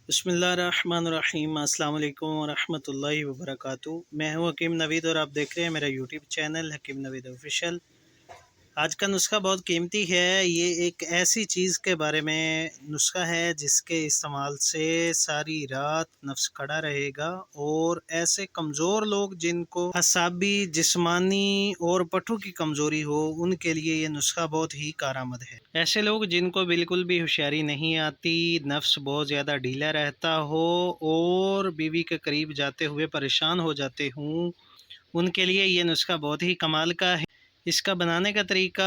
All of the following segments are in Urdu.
بسم اللہ الرحمن الرحیم۔ السلام علیکم ورحمۃ اللہ وبرکاتہ۔ میں ہوں حکیم نوید اور آپ دیکھ رہے ہیں میرا یوٹیوب چینل حکیم نوید آفیشیل۔ آج کا نسخہ بہت قیمتی ہے۔ یہ ایک ایسی چیز کے بارے میں نسخہ ہے جس کے استعمال سے ساری رات نفس کھڑا رہے گا، اور ایسے کمزور لوگ جن کو اعصابی، جسمانی اور پٹھوں کی کمزوری ہو، ان کے لیے یہ نسخہ بہت ہی کارآمد ہے۔ ایسے لوگ جن کو بالکل بھی ہوشیاری نہیں آتی، نفس بہت زیادہ ڈھیلا رہتا ہو اور بیوی کے قریب جاتے ہوئے پریشان ہو جاتے ہوں، ان کے لیے یہ نسخہ بہت ہی کمال کا ہے۔ اس کا بنانے کا طریقہ،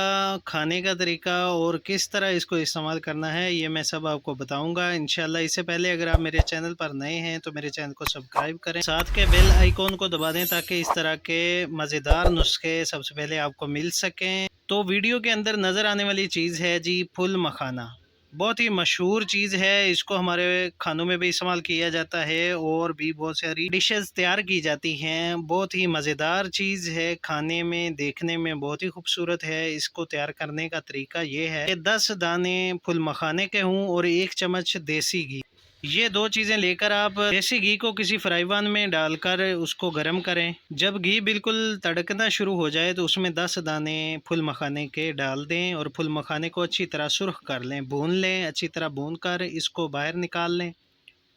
کھانے کا طریقہ اور کس طرح اس کو استعمال کرنا ہے، یہ میں سب آپ کو بتاؤں گا انشاءاللہ۔ اس سے پہلے اگر آپ میرے چینل پر نئے ہیں تو میرے چینل کو سبسکرائب کریں، ساتھ کے بیل آئیکن کو دبا دیں تاکہ اس طرح کے مزیدار نسخے سب سے پہلے آپ کو مل سکیں۔ تو ویڈیو کے اندر نظر آنے والی چیز ہے جی پھول مکھانا۔ بہت ہی مشہور چیز ہے، اس کو ہمارے کھانوں میں بھی استعمال کیا جاتا ہے اور بھی بہت ساری ڈشز تیار کی جاتی ہیں۔ بہت ہی مزیدار چیز ہے، کھانے میں، دیکھنے میں بہت ہی خوبصورت ہے۔ اس کو تیار کرنے کا طریقہ یہ ہے کہ 10 دانے پھول مکھانے کے ہوں اور 1 چمچ دیسی گھی۔ یہ دو چیزیں لے کر آپ دیسی گھی کو کسی فرائی پین میں ڈال کر اس کو گرم کریں۔ جب گھی بالکل تڑکنا شروع ہو جائے تو اس میں 10 دانے پھول مکھانے کے ڈال دیں اور پھول مکھانے کو اچھی طرح سرخ کر لیں، بھون لیں، اچھی طرح بھون کر اس کو باہر نکال لیں۔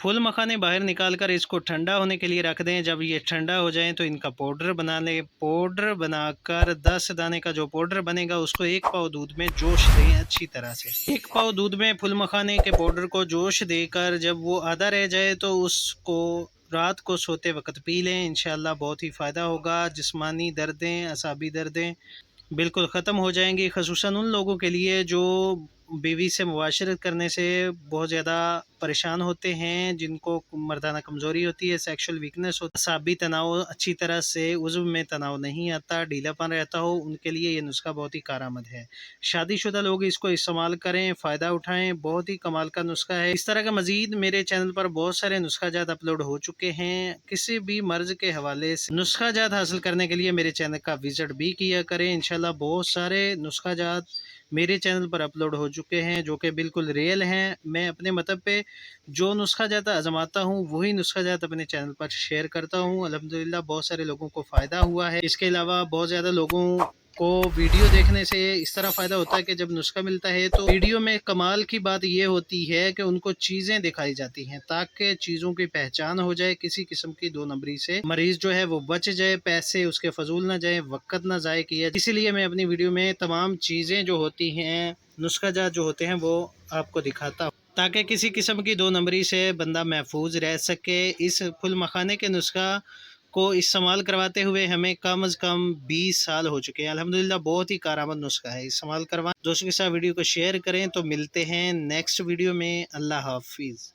پھول مکھانے باہر نکال کر اس کو ٹھنڈا ہونے کے لیے رکھ دیں۔ جب یہ ٹھنڈا ہو جائیں تو ان کا پاؤڈر بنا لیں۔ پاؤڈر بنا کر 10 دانے کا جو پاؤڈر بنے گا اس کو 1 پاؤ دودھ میں جوش دیں اچھی طرح سے۔ 1 پاؤ دودھ میں پھول مکھانے کے پاؤڈر کو جوش دے کر جب وہ آدھا رہ جائے تو اس کو رات کو سوتے وقت پی لیں، انشاءاللہ بہت ہی فائدہ ہوگا۔ جسمانی دردیں، اعصابی دردیں بالکل ختم ہو جائیں گی، خصوصاً ان لوگوں کے لیے جو بیوی سے مباشرت کرنے سے بہت زیادہ پریشان ہوتے ہیں، جن کو مردانہ کمزوری ہوتی ہے، سیکشل ویکنس ہوتا ہے، اعصابی تناؤ اچھی طرح سے عضو میں تناؤ نہیں آتا، ڈھیلا پن رہتا ہو، ان کے لیے یہ نسخہ بہت ہی کارآمد ہے۔ شادی شدہ لوگ اس کو استعمال کریں، فائدہ اٹھائیں، بہت ہی کمال کا نسخہ ہے۔ اس طرح کا مزید میرے چینل پر بہت سارے نسخہ جات اپلوڈ ہو چکے ہیں۔ کسی بھی مرض کے حوالے سے نسخہ جات حاصل کرنے کے لیے میرے چینل کا وزٹ بھی کیا کریں، انشاءاللہ بہت سارے نسخہ جات میرے چینل پر اپلوڈ ہو چکے ہیں جو کہ بالکل ریئل ہیں۔ میں اپنے مطلب پہ جو نسخہ جات آزماتا ہوں وہی نسخہ جات اپنے چینل پر شیئر کرتا ہوں، الحمدللہ بہت سارے لوگوں کو فائدہ ہوا ہے۔ اس کے علاوہ بہت زیادہ لوگوں کو ویڈیو دیکھنے سے اس طرح فائدہ ہوتا ہے کہ جب نسخہ ملتا ہے تو ویڈیو میں کمال کی بات یہ ہوتی ہے کہ ان کو چیزیں دکھائی جاتی ہیں تاکہ چیزوں کی پہچان ہو جائے، کسی قسم کی 2 نمبری سے مریض جو ہے وہ بچ جائے، پیسے اس کے فضول نہ جائے، وقت نہ ضائع کیا۔ اسی لیے میں اپنی ویڈیو میں تمام چیزیں جو ہوتی ہیں، نسخہ جات جو ہوتے ہیں وہ آپ کو دکھاتا ہوں تاکہ کسی قسم کی 2 نمبری سے بندہ محفوظ رہ سکے۔ اس پھول مکھانے کے نسخہ کو استعمال کرواتے ہوئے ہمیں کم از کم 20 سال ہو چکے ہیں، الحمدللہ بہت ہی کارآمد نسخہ ہے۔ استعمال کروائیں، دوستوں کے ساتھ ویڈیو کو شیئر کریں۔ تو ملتے ہیں نیکسٹ ویڈیو میں، اللہ حافظ۔